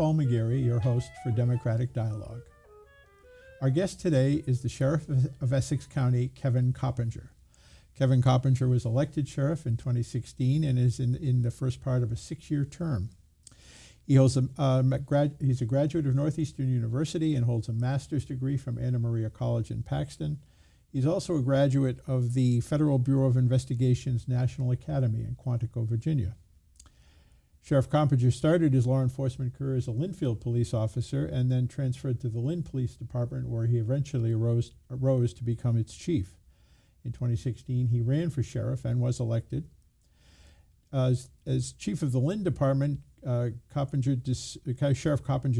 Paul McGarry, your host for Democratic Dialogue. Our guest today is the Sheriff of Essex County, Kevin Coppinger. Kevin Coppinger was elected sheriff in 2016 and is in the first part of a 6-year term. He's a graduate of Northeastern University and holds a master's degree from Anna Maria College in Paxton. He's also a graduate of the Federal Bureau of Investigation's National Academy in Quantico, Virginia. Sheriff Coppinger started his law enforcement career as a Linfield police officer and then transferred to the Lynn Police Department, where he eventually arose to become its chief. In 2016, he ran for sheriff and was elected. As chief of the Lynn Department, Sheriff Coppinger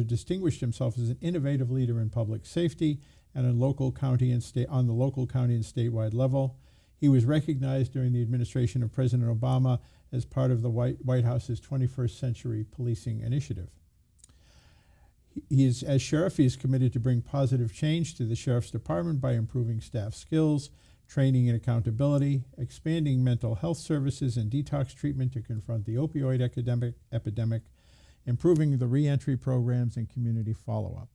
distinguished himself as an innovative leader in public safety and on the local, county, and statewide level. He was recognized during the administration of President Obama as part of the White House's 21st Century Policing Initiative. As sheriff, he is committed to bring positive change to the sheriff's department by improving staff skills, training and accountability, expanding mental health services and detox treatment to confront the opioid epidemic, improving the reentry programs and community follow-up,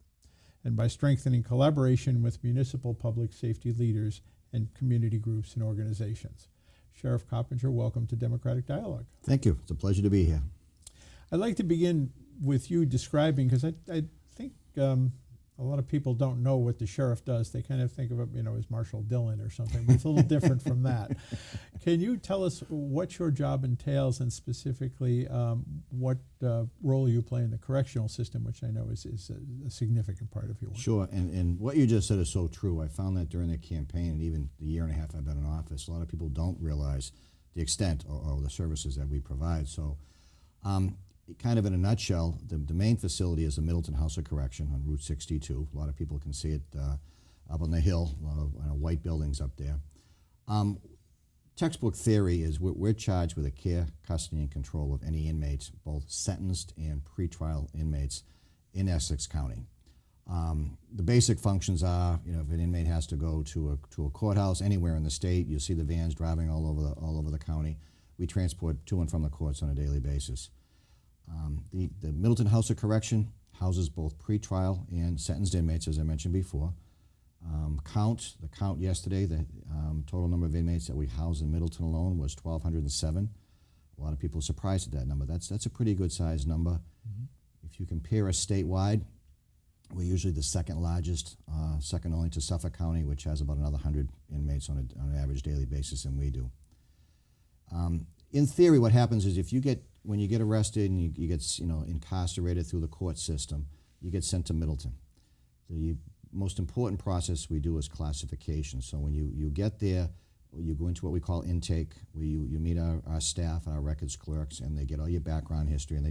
and by strengthening collaboration with municipal public safety leaders and community groups and organizations. Sheriff Coppinger, welcome to Democratic Dialogue. Thank you. It's a pleasure to be here. I'd like to begin with you describing, because I think a lot of people don't know what the sheriff does. They kind of think of it, as Marshall Dillon or something, but it's a little different from that. Can you tell us what your job entails and specifically what role you play in the correctional system, which I know is a significant part of your work? Sure, and what you just said is so true. I found that during the campaign and even the year and a half I've been in office, a lot of people don't realize the extent or the services that we provide. So kind of in a nutshell, the main facility is the Middleton House of Correction on Route 62. A lot of people can see it up on the hill, a lot of white buildings up there. Textbook theory is we're charged with the care, custody, and control of any inmates, both sentenced and pretrial inmates in Essex County. The basic functions are, if an inmate has to go to a courthouse anywhere in the state, you'll see the vans driving all over the county. We transport to and from the courts on a daily basis. The Middleton House of Correction houses both pretrial and sentenced inmates, as I mentioned before. The count yesterday, the total number of inmates that we housed in Middleton alone was 1,207. A lot of people are surprised at that number. That's a pretty good sized number. Mm-hmm. If you compare us statewide, we're usually the second largest, second only to Suffolk County, which has about another 100 inmates on an average daily basis than we do. In theory, what happens is when you get arrested and you get incarcerated through the court system, you get sent to Middleton. The most important process we do is classification. So when you get there, you go into what we call intake, where you meet our staff and our records clerks, and they get all your background history, and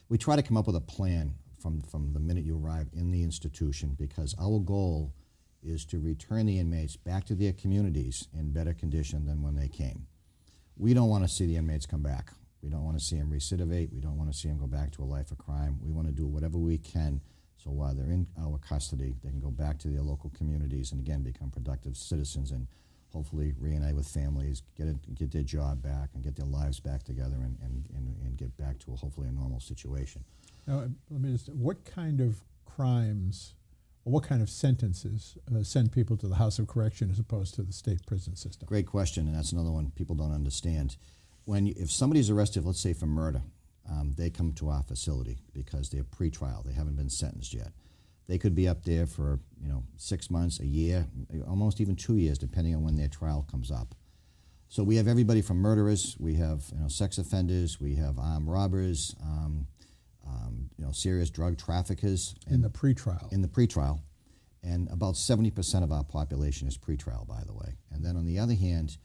we try to come up with a plan from the minute you arrive in the institution, because our goal is to return the inmates back to their communities in better condition than when they came. We don't want to see the inmates come back. We don't want to see them recidivate. We don't want to see them go back to a life of crime. We want to do whatever we can so while they're in our custody, they can go back to their local communities and, again, become productive citizens and hopefully reunite with families, get their job back and get their lives back together and get back to hopefully a normal situation. Now, let me just, what kind of crimes or what kind of sentences send people to the House of Correction as opposed to the state prison system? Great question, and that's another one people don't understand. If somebody's arrested, let's say for murder, they come to our facility because they're pretrial. They haven't been sentenced yet. They could be up there for 6 months, a year, almost even 2 years, depending on when their trial comes up. So we have everybody from murderers, we have sex offenders, we have armed robbers, serious drug traffickers. In the pretrial. In the pretrial. And about 70% of our population is pretrial, by the way. And then on the other hand,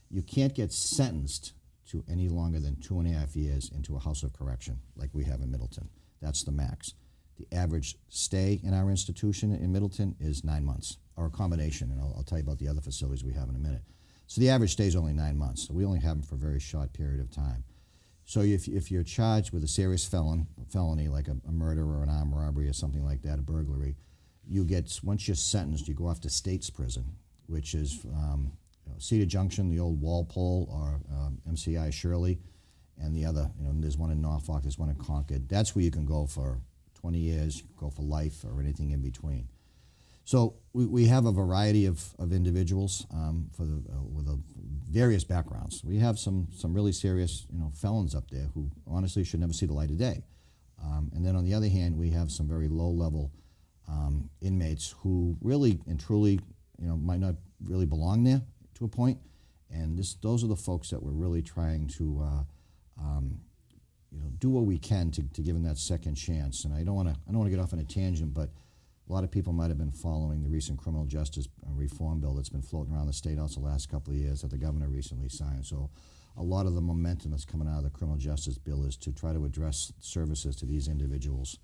you can't get sentenced to any longer than 2.5 years into a house of correction like we have in Middleton. That's the max. The average stay in our institution in Middleton is 9 months, or a combination, and I'll tell you about the other facilities we have in a minute. So the average stay is only 9 months, so we only have them for a very short period of time. So if you're charged with a serious felony like a murder or an armed robbery or something like that, a burglary, once you're sentenced, you go off to state's prison, which is Cedar Junction, the old Walpole, or MCI Shirley, and the other, there's one in Norfolk, there's one in Concord. That's where you can go for 20 years, you go for life, or anything in between. So we have a variety of individuals with various backgrounds. We have some really serious felons up there who honestly should never see the light of day. And then on the other hand, we have some very low-level inmates who really and truly might not really belong there to a point. And those are the folks that we're really trying to do what we can to give them that second chance. And I don't want to get off on a tangent, but a lot of people might have been following the recent criminal justice reform bill that's been floating around the State House the last couple of years that the governor recently signed. So a lot of the momentum that's coming out of the criminal justice bill is to try to address services to these individuals.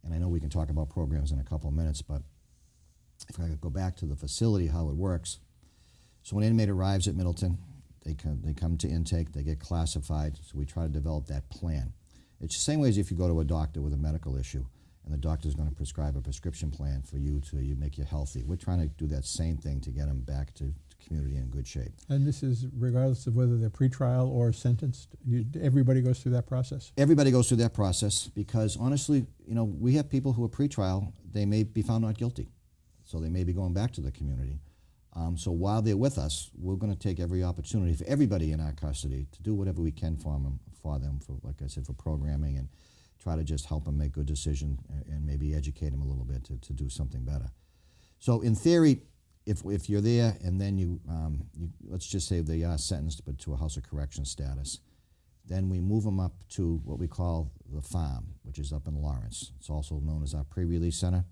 And I know we can talk about programs in a couple of minutes, but if I could go back to the facility, how it works. So when an inmate arrives at Middleton, they come to intake, they get classified, so we try to develop that plan. It's the same way as if you go to a doctor with a medical issue, and the doctor's going to prescribe a prescription plan for you to make you healthy. We're trying to do that same thing to get them back to community in good shape. And this is regardless of whether they're pretrial or sentenced? Everybody goes through that process? Everybody goes through that process because, honestly, we have people who are pretrial, they may be found not guilty. So they may be going back to the community. So while they're with us, we're going to take every opportunity for everybody in our custody to do whatever we can for them, like I said, for programming, and try to just help them make good decisions and maybe educate them a little bit to do something better. So in theory, if you're there and then you let's just say they are sentenced but to a house of correction status, then we move them up to what we call the farm, which is up in Lawrence. It's also known as our pre-release center.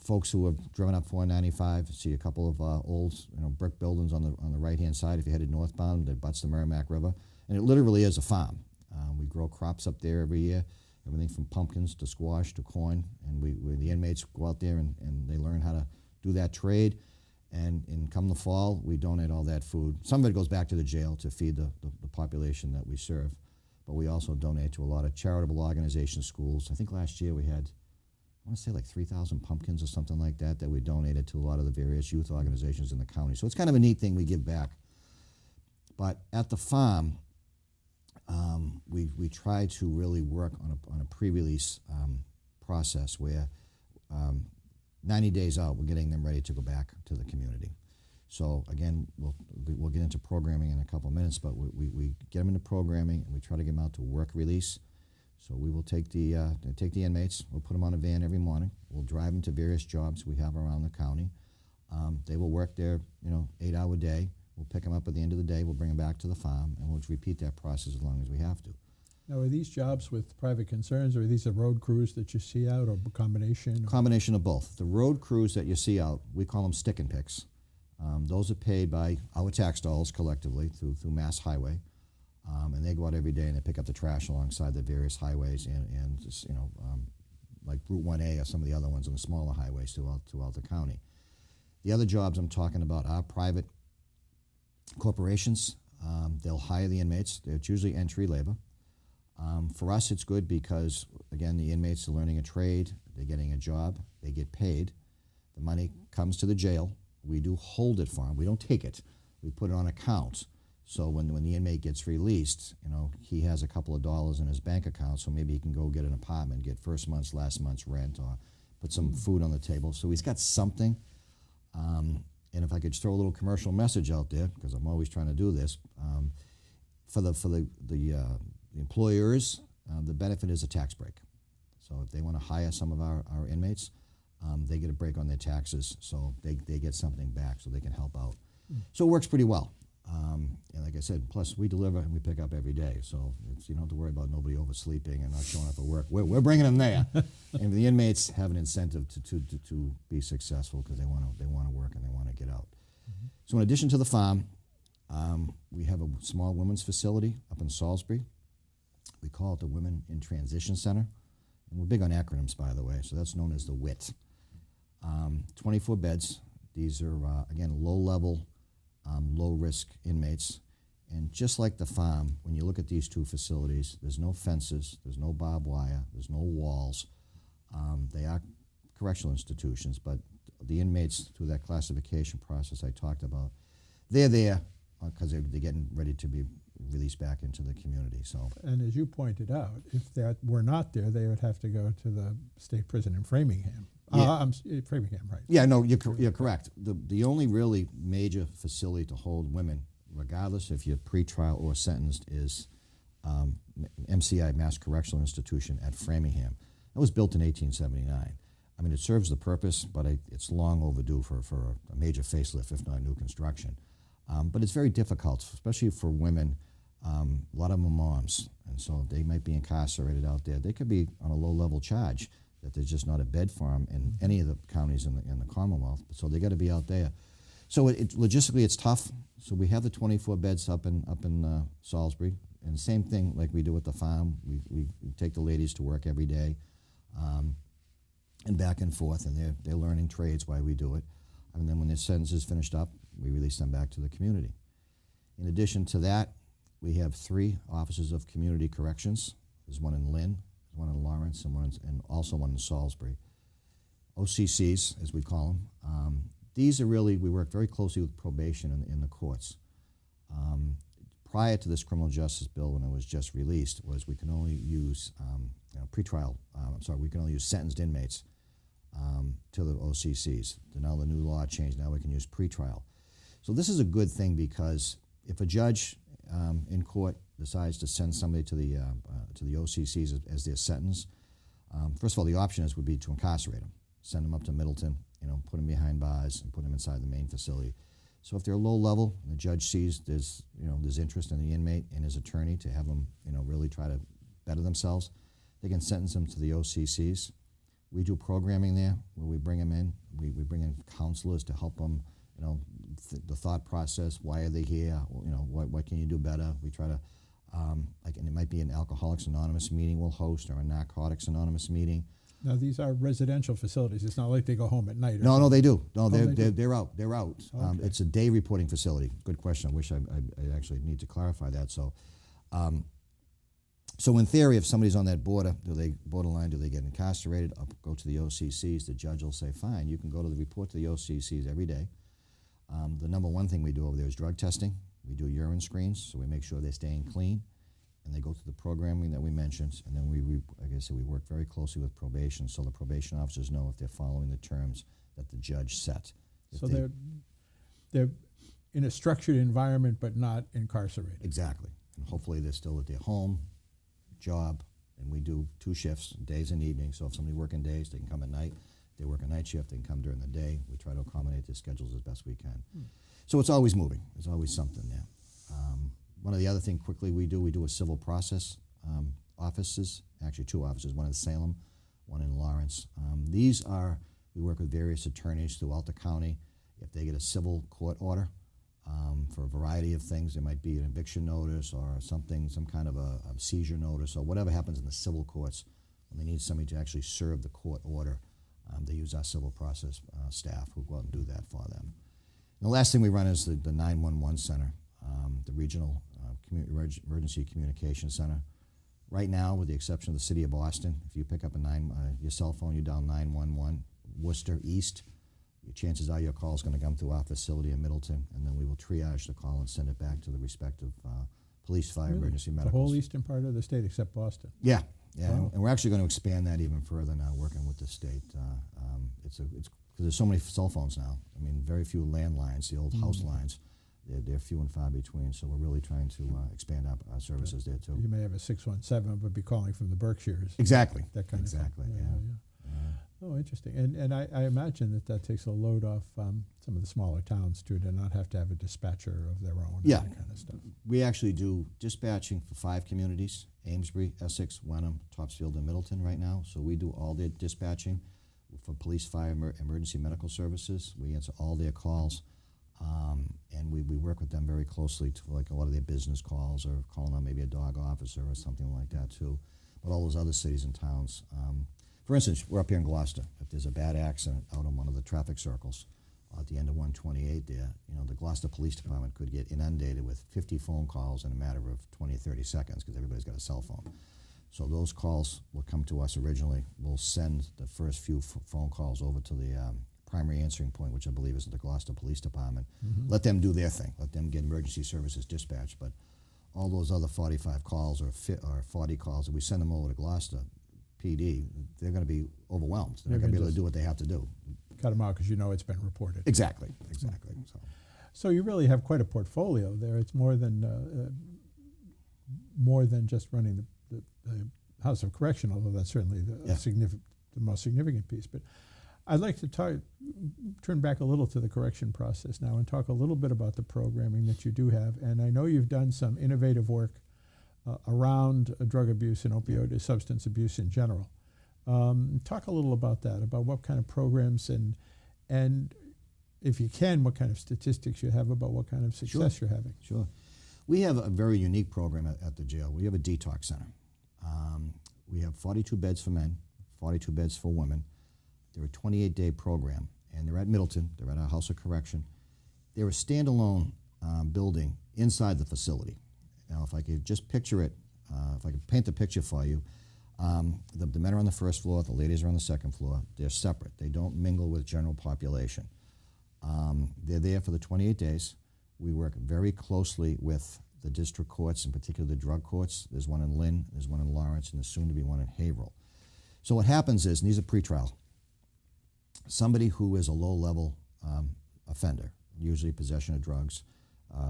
Folks who have driven up 495 see a couple of old brick buildings on the right-hand side if you're headed northbound that butts the Merrimack River. And it literally is a farm. We grow crops up there every year, everything from pumpkins to squash to corn. And the inmates go out there and they learn how to do that trade. And come the fall, we donate all that food. Some of it goes back to the jail to feed the population that we serve. But we also donate to a lot of charitable organizations, schools. I think last year we had, I want to say like 3,000 pumpkins or something like that we donated to a lot of the various youth organizations in the county. So it's kind of a neat thing we give back. But at the farm, we try to really work on a pre-release process where 90 days out, we're getting them ready to go back to the community. So again, we'll get into programming in a couple of minutes, but we get them into programming and we try to get them out to work release. So we will take the inmates, we'll put them on a van every morning, we'll drive them to various jobs we have around the county. They will work their 8-hour day. We'll pick them up at the end of the day, we'll bring them back to the farm, and we'll repeat that process as long as we have to. Now, are these jobs with private concerns, or are these the road crews that you see out, or a combination? Combination of both. The road crews that you see out, we call them stick and picks. Those are paid by our tax dollars collectively through Mass Highway, and they go out every day and they pick up the trash alongside the various highways and just, like Route 1A or some of the other ones on the smaller highways throughout the county. The other jobs I'm talking about are private corporations. They'll hire the inmates. It's usually entry labor. For us, it's good because, again, the inmates are learning a trade, they're getting a job, they get paid. The money comes to the jail. We do hold it for them. We don't take it. We put it on account. So when the inmate gets released, he has a couple of dollars in his bank account, so maybe he can go get an apartment, get first month's, last month's rent, or put some food on the table. So he's got something. And if I could throw a little commercial message out there, because I'm always trying to do this, for the employers, the benefit is a tax break. So if they want to hire some of our inmates, they get a break on their taxes, so they get something back so they can help out. So it works pretty well. And like I said, plus we deliver and we pick up every day, so you don't have to worry about nobody oversleeping and not showing up at work. We're bringing them there, and the inmates have an incentive to be successful because they want to work and they want to get out. Mm-hmm. So in addition to the farm, we have a small women's facility up in Salisbury. We call it the Women in Transition Center, and we're big on acronyms, by the way. So that's known as the WIT. 24 beds. These are again low-level, low-risk inmates. And just like the farm, when you look at these two facilities, there's no fences, there's no barbed wire, there's no walls. They are correctional institutions, but the inmates, through that classification process I talked about, they're there because they're getting ready to be released back into the community. So, And as you pointed out, if that were not there, they would have to go to the state prison in Framingham. Yeah. Framingham, right? yeah, no, you're correct. The only really major facility to hold women, regardless if you're pretrial or sentenced, is MCI, Mass Correctional Institution at Framingham. It was built in 1879. I mean, it serves the purpose, but it's long overdue for a major facelift, if not new construction. But it's very difficult, especially for women. A lot of them are moms, and so they might be incarcerated out there. They could be on a low-level charge that there's just not a bed for them in any of the counties in the Commonwealth. So they got to be out there. So logistically, it's tough. So we have the 24 beds up in Salisbury, and same thing like we do at the farm. We take the ladies to work every day, and back and forth, and they're learning trades while we do it. And then when their sentence is finished up, we release them back to the community. In addition to that, we have 3 offices of community corrections. There's one in Lynn, one in Lawrence, and also one in Salisbury. OCCs, as we call them. These are really, we work very closely with probation in the courts. Prior to this criminal justice bill, when it was just released, was we can only use we can only use sentenced inmates to the OCCs. Now the new law changed. Now we can use pretrial. So this is a good thing, because if a judge in court decides to send somebody to the OCCs as their sentence, first of all, the option would be to incarcerate them, send them up to Middleton, put them behind bars and put them inside the main facility. So if they're low level and the judge sees there's interest in the inmate and his attorney to have them really try to better themselves, they can sentence them to the OCCs. We do programming there where we bring them in. We bring in counselors to help them, the thought process. Why are they here? What can you do better? We try to, and it might be an Alcoholics Anonymous meeting we'll host, or a Narcotics Anonymous meeting. Now, these are residential facilities. It's not like they go home at night. No, they do. No, they do. They're out. They're out. Okay. It's a day reporting facility. Good question. I wish I actually need to clarify that. So in theory, if somebody's on that borderline, do they get incarcerated? I'll go to the OCCs. The judge will say, fine, you can go to the report to the OCCs every day. The number one thing we do over there is drug testing. We do urine screens, so we make sure they're staying clean. And they go through the programming that we mentioned, and then like I said, we work very closely with probation, so the probation officers know if they're following the terms that the judge set. So they're in a structured environment, but not incarcerated. Exactly. And hopefully they're still at their home, job, and we do 2 shifts, days and evenings. So if somebody's working days, they can come at night. If they work a night shift, they can come during the day. We try to accommodate their schedules as best we can. So it's always moving. There's always something there. One of the other things quickly we do a civil process offices, actually 2 offices, one in Salem, one in Lawrence. We work with various attorneys throughout the county. If they get a civil court order for a variety of things, there might be an eviction notice or something, some kind of a seizure notice, or whatever happens in the civil courts, when they need somebody to actually serve the court order, they use our civil process staff who go out and do that for them. And the last thing we run is the 911 center, the regional emergency communication center. Right now, with the exception of the city of Boston, if you pick up your cell phone, you dial 911, Worcester East, your chances are your call is going to come through our facility in Middleton, and then we will triage the call and send it back to the respective police, fire, emergency medical. The whole eastern part of the state except Boston. Yeah. Wow. And we're actually going to expand that even further now, working with the state. It's because there's so many cell phones now. I mean, very few landlines, the old house lines. They're few and far between, so we're really trying to expand our services there too. You may have a 617, but be calling from the Berkshires. Exactly. That kind of thing. Exactly. Yeah. Oh, interesting. And I imagine that takes a load off some of the smaller towns too, to not have to have a dispatcher of their own. Yeah. And that kind of stuff. We actually do dispatching for 5 communities: Amesbury, Essex, Wenham, Topsfield, and Middleton right now. So we do all their dispatching for police, fire, emergency medical services. We answer all their calls. And we work with them very closely to like a lot of their business calls, or calling on maybe a dog officer or something like that too. But all those other cities and towns. For instance, we're up here in Gloucester. If there's a bad accident out on one of the traffic circles at the end of 128 there, the Gloucester Police Department could get inundated with 50 phone calls in a matter of 20 or 30 seconds because everybody's got a cell phone. So those calls will come to us originally. We'll send the first few phone calls over to the primary answering point, which I believe is the Gloucester Police Department. Let them do their thing. Let them get emergency services dispatched. But all those other 45 calls or 40 calls, if we send them over to Gloucester PD, they're going to be overwhelmed. They're not going to be able to do what they have to do. Cut them out because you know it's been reported. Exactly. So you really have quite a portfolio there. It's more than just running the House of Correction, although that's certainly the most significant piece. But I'd like to turn back a little to the correction process now and talk a little bit about the programming that you do have. And I know you've done some innovative work around drug abuse and opioid substance abuse in general. Talk a little about that, about what kind of programs and if you can, what kind of statistics you have about what kind of success you're having. Sure. We have a very unique program at the jail. We have a detox center. We have 42 beds for men, 42 beds for women. They're a 28-day program, and they're at Middleton. They're at our House of Correction. They're a standalone building inside the facility. Now, if I could just picture it, if I could paint the picture for you, the men are on the first floor, the ladies are on the second floor. They're separate. They don't mingle with general population. They're there for the 28 days. We work very closely with the district courts, in particular the drug courts. There's one in Lynn, there's one in Lawrence, and there's soon to be one in Haverhill. So what happens is, and these are pretrial, somebody who is a low-level offender, usually possession of drugs,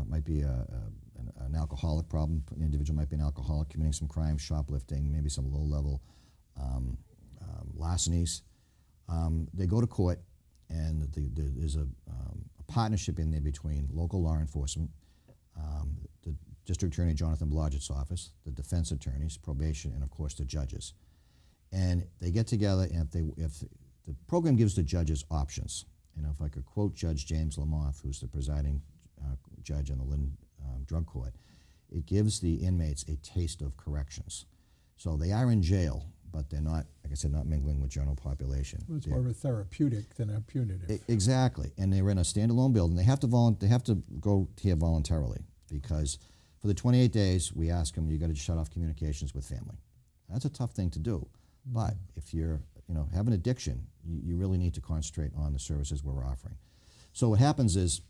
might be an alcoholic problem. An individual might be an alcoholic committing some crime, shoplifting, maybe some low-level larcenies. They go to court, and there's a partnership in there between local law enforcement, the District Attorney Jonathan Blodgett's office, the defense attorneys, probation, and of course the judges. And they get together, and if the program gives the judges options. And if I could quote Judge James Lamoth, who's the presiding judge on the Lynn Drug Court, it gives the inmates a taste of corrections. So they are in jail, but they're not, like I said, not mingling with general population. Well, it's more of a therapeutic than a punitive. Exactly, and they're in a standalone building. They have to go here voluntarily, because for the 28 days, we ask them, you got to shut off communications with family. That's a tough thing to do, but if you're have an addiction, you really need to concentrate on the services we're offering. So what happens is,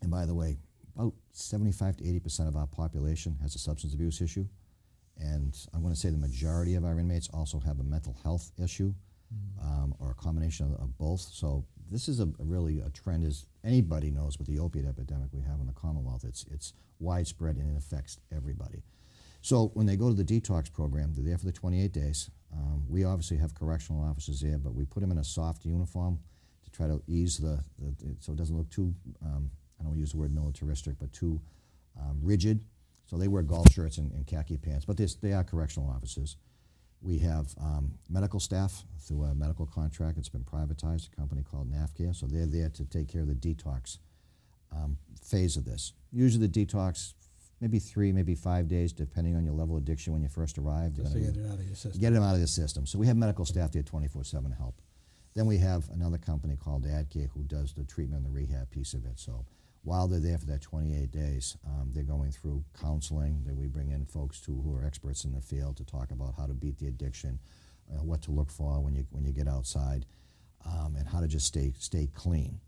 and by the way, about 75 to 80% of our population has a substance abuse issue, and I'm going to say the majority of our inmates also have a mental health issue, or a combination of both. So this is really a trend, as anybody knows, with the opiate epidemic we have in the Commonwealth. It's widespread and it affects everybody. So when they go to the detox program, they're there for the 28 days. We obviously have correctional officers there, but we put them in a soft uniform to try to ease so it doesn't look too, I don't want to use the word militaristic, but too rigid. So they wear golf shirts and khaki pants, but they are correctional officers. We have medical staff through a medical contract. It's been privatized, a company called NAFCare. So they're there to take care of the detox phase of this. Usually the detox, maybe 3, maybe 5 days, depending on your level of addiction when you first arrived. Just to get it out of your system. Get them out of the system. So we have medical staff there 24/7 to help. Then we have another company called AdCare who does the treatment and the rehab piece of it. So while they're there for that 28 days, they're going through counseling. We bring in folks who are experts in the field to talk about how to beat the addiction, what to look for when you get outside, and how to just stay clean.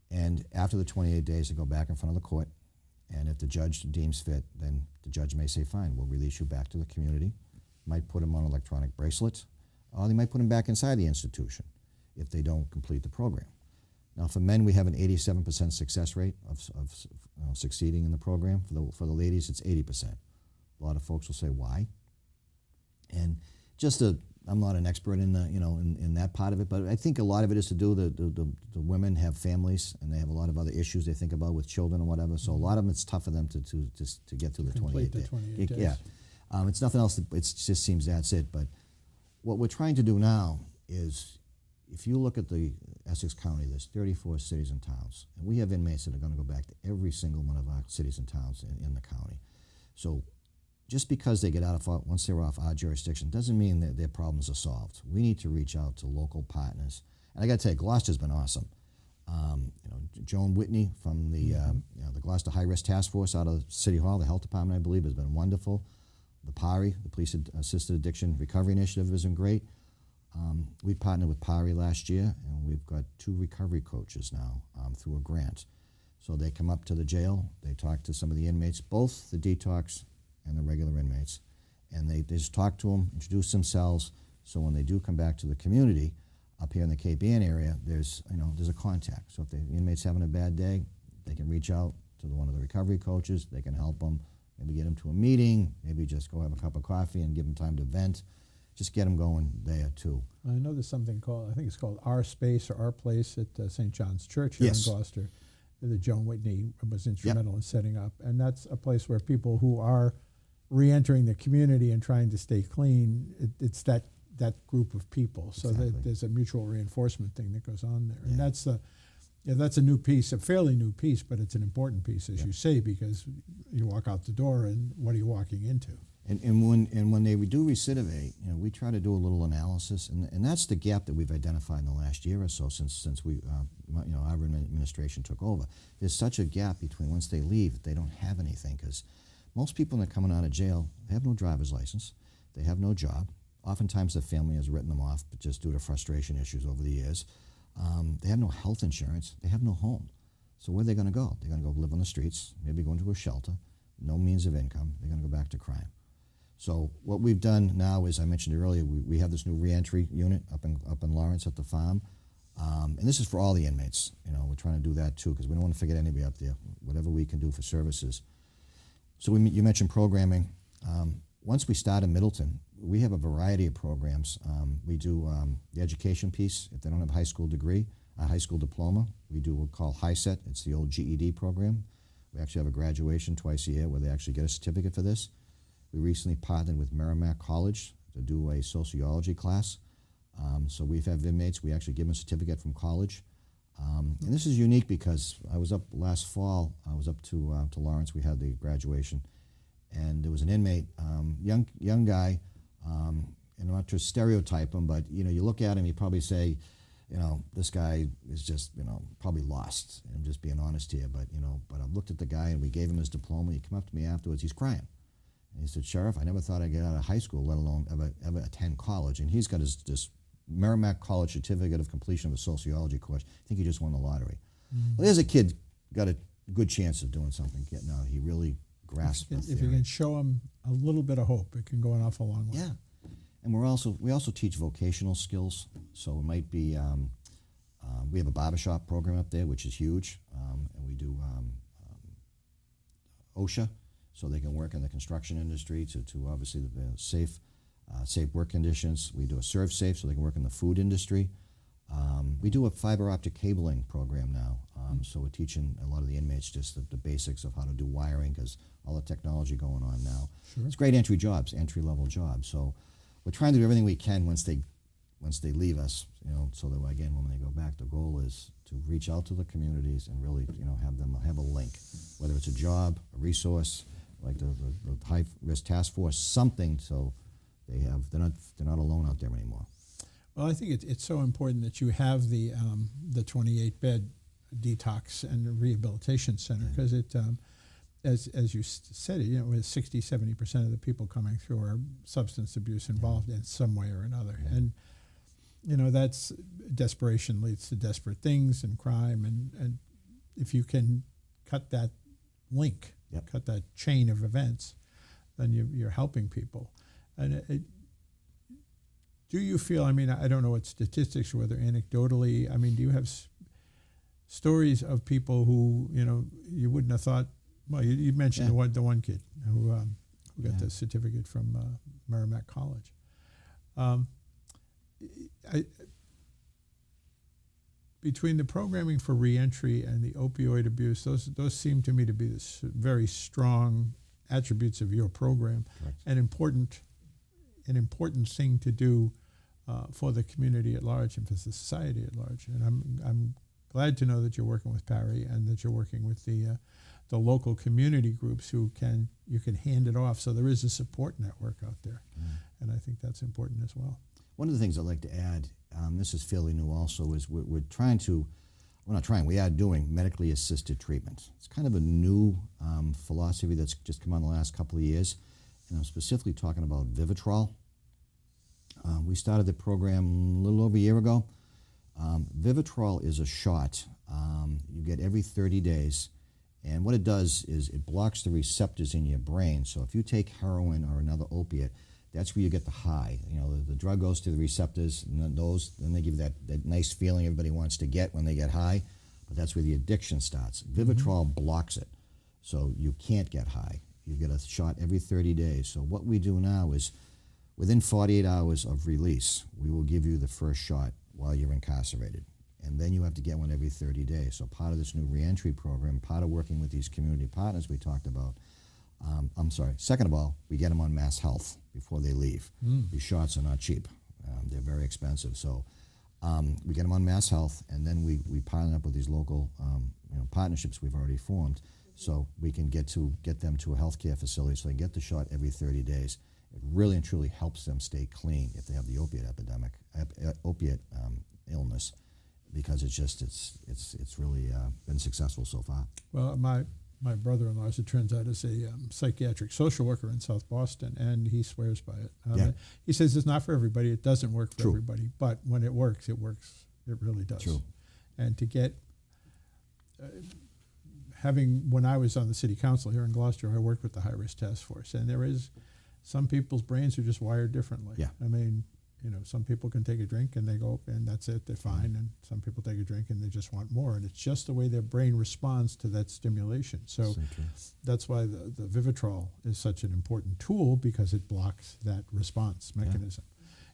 And after the 28 days, they go back in front of the court. And if the judge deems fit, then the judge may say, fine, we'll release you back to the community. Might put them on electronic bracelets, or they might put them back inside the institution if they don't complete the program. Now, for men, we have an 87% success rate of succeeding in the program. For the ladies, it's 80%. A lot of folks will say, why? And I'm not an expert in in that part of it, but I think a lot of it is to do the women have families and they have a lot of other issues they think about with children and whatever. So a lot of them, it's tough for them to get through the 28 days. Yeah, it's nothing else. It just seems that's it. But what we're trying to do now is, if you look at the Essex County, there's 34 cities and towns, and we have inmates that are going to go back to every single one of our cities and towns in the county. So just because they get out once they're off our jurisdiction doesn't mean that their problems are solved. We need to reach out to local partners. And I got to tell you, Gloucester's been awesome. Joan Whitney from the Gloucester High Risk Task Force out of City Hall, the Health Department, I believe, has been wonderful. The PARI, the Police Assisted Addiction Recovery Initiative, has been great. We partnered with PARI last year, and we've got 2 recovery coaches now through a grant. So they come up to the jail, they talk to some of the inmates, both the detox and the regular inmates, and they just talk to them, introduce themselves, so when they do come back to the community, up here in the Cape Ann area, there's a contact. So if the inmate's having a bad day, they can reach out to one of the recovery coaches, they can help them, maybe get them to a meeting, maybe just go have a cup of coffee and give them time to vent. Just get them going there too. I know there's something called, I think it's called Our Space or Our Place at St. John's Church here in Gloucester that Joan Whitney was instrumental in setting up. And that's a place where people who are re-entering the community and trying to stay clean, it's that group of people. So that there's a mutual reinforcement thing that goes on there. And that's a new piece, a fairly new piece, but it's an important piece, as you say, because you walk out the door and what are you walking into? And when they do recidivate, we try to do a little analysis, and that's the gap that we've identified in the last year or so since we, our administration took over. There's such a gap between once they leave, they don't have anything, because most people that are coming out of jail, they have no driver's license, they have no job. Oftentimes the family has written them off, but just due to frustration issues over the years. They have no health insurance, they have no home. So where are they going to go? They're going to go live on the streets, maybe go into a shelter, no means of income, they're going to go back to crime. So what we've done now is, I mentioned earlier, we have this new reentry unit up in Lawrence at the farm. And this is for all the inmates. We're trying to do that too, because we don't want to forget anybody up there, whatever we can do for services. So you mentioned programming. Once we start in Middleton, we have a variety of programs. We do the education piece. If they don't have a high school degree, a high school diploma, we do what we call HiSET. It's the old GED program. We actually have a graduation twice a year where they actually get a certificate for this. We recently partnered with Merrimack College to do a sociology class. So we've had inmates, we actually give them a certificate from college. And this is unique because I was up last fall, I was up to Lawrence, we had the graduation, and there was an inmate, young guy, and I'm not to stereotype him, but you look at him, you probably say, this guy is just, probably lost. I'm just being honest here, but I looked at the guy and we gave him his diploma. He came up to me afterwards, he's crying. And he said, Sheriff, I never thought I'd get out of high school, let alone ever attend college. And he's got this Merrimack College certificate of completion of a sociology course. I think he just won the lottery. Mm-hmm. Well, there's a kid got a good chance of doing something, getting out. He really grasped the theory. If you can show him a little bit of hope, it can go an awful long way. Yeah. And we also teach vocational skills. So it might be, we have a barbershop program up there, which is huge. And we do OSHA, so they can work in the construction industry to obviously the safe work conditions. We do a serve safe so they can work in the food industry. We do a fiber optic cabling program now. So we're teaching a lot of the inmates just the basics of how to do wiring, because all the technology going on now. Sure. It's great entry-level jobs. So we're trying to do everything we can once they leave us, so that again, when they go back, the goal is to reach out to the communities and really, have them have a link, whether it's a job, a resource, like the high risk task force, something, so they're not alone out there anymore. Well, I think it's so important that you have the 28-bed detox and rehabilitation center, because it, as you said, with 60-70% of the people coming through are substance abuse involved in some way or another, and that's desperation leads to desperate things and crime, and if you can cut that link. Yep. Cut that chain of events, then you're helping people. And do you feel, I don't know what statistics or whether anecdotally, do you have stories of people who, you wouldn't have thought, well, you mentioned the one kid who got the certificate from Merrimack College. Between the programming for reentry and the opioid abuse, those seem to me to be the very strong attributes of your program. Correct. An important thing to do for the community at large and for the society at large. And I'm glad to know that you're working with Parry and that you're working with the local community groups you can hand it off. So there is a support network out there, and I think that's important as well. One of the things I'd like to add, this is fairly new also, is we are doing medically assisted treatment. It's kind of a new philosophy that's just come on the last couple of years, and I'm specifically talking about Vivitrol. We started the program a little over a year ago. Vivitrol is a shot you get every 30 days, and what it does is it blocks the receptors in your brain. So if you take heroin or another opiate, that's where you get the high. You know, the drug goes to the receptors, and then they give you that nice feeling everybody wants to get when they get high, but that's where the addiction starts. Vivitrol blocks it, so you can't get high. You get a shot every 30 days. So what we do now is, within 48 hours of release, we will give you the first shot while you're incarcerated. And then you have to get one every 30 days. So part of this new reentry program, part of working with these community partners we talked about, second of all, we get them on Mass Health before they leave. These shots are not cheap. They're very expensive. So we get them on Mass Health, and then we partner up with these local partnerships we've already formed, so we can get them to a healthcare facility so they get the shot every 30 days. It really and truly helps them stay clean if they have the opiate illness, because it's really been successful so far. Well, my brother-in-law, as it turns out, is a psychiatric social worker in South Boston, and he swears by it. He says it's not for everybody. It doesn't work for everybody, but when it works, it works. It really does. True. And to get when I was on the city council here in Gloucester, I worked with the high-risk task force, and some people's brains are just wired differently. Yeah. I mean, some people can take a drink and they go, and that's it, they're fine. And some people take a drink and they just want more. And it's just the way their brain responds to that stimulation. So that's why the Vivitrol is such an important tool, because it blocks that response mechanism.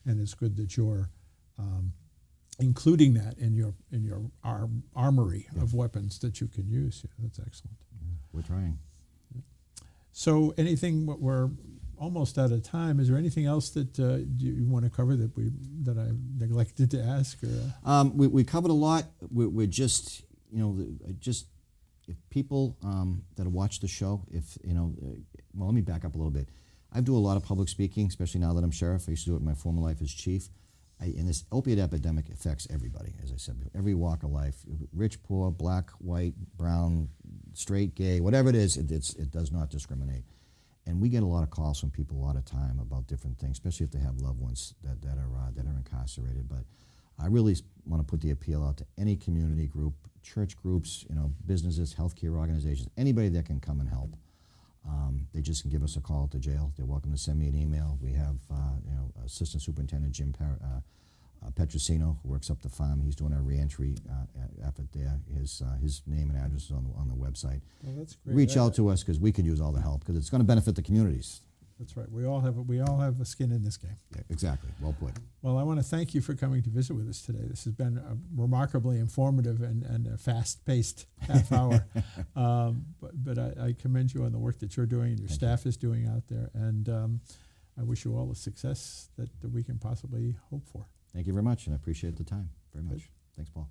And it's good that you're including that in your armory of weapons that you can use. Yeah, that's excellent. We're trying. So anything, we're almost out of time. Is there anything else that you want to cover that I neglected to ask? Or? We covered a lot. We're just, if people that have watched the show, well, let me back up a little bit. I do a lot of public speaking, especially now that I'm sheriff. I used to do it in my former life as chief. And this opiate epidemic affects everybody, as I said, every walk of life, rich, poor, black, white, brown, straight, gay, whatever it is, it does not discriminate. And we get a lot of calls from people a lot of time about different things, especially if they have loved ones that are incarcerated. But I really want to put the appeal out to any community group, church groups, businesses, healthcare organizations, anybody that can come and help. They just can give us a call at the jail. They're welcome to send me an email. We have Assistant Superintendent Jim Petrosino, who works up the farm. He's doing our reentry effort there. His name and address is on the website. Well, that's great. Reach out to us, because we could use all the help, because it's going to benefit the communities. That's right. We all have a skin in this game. Yeah, exactly. Well put. Well, I want to thank you for coming to visit with us today. This has been a remarkably informative and a fast-paced half hour. But I commend you on the work that you're doing and your staff is doing out there. And I wish you all the success that we can possibly hope for. Thank you very much, and I appreciate the time very much. Thanks, Paul.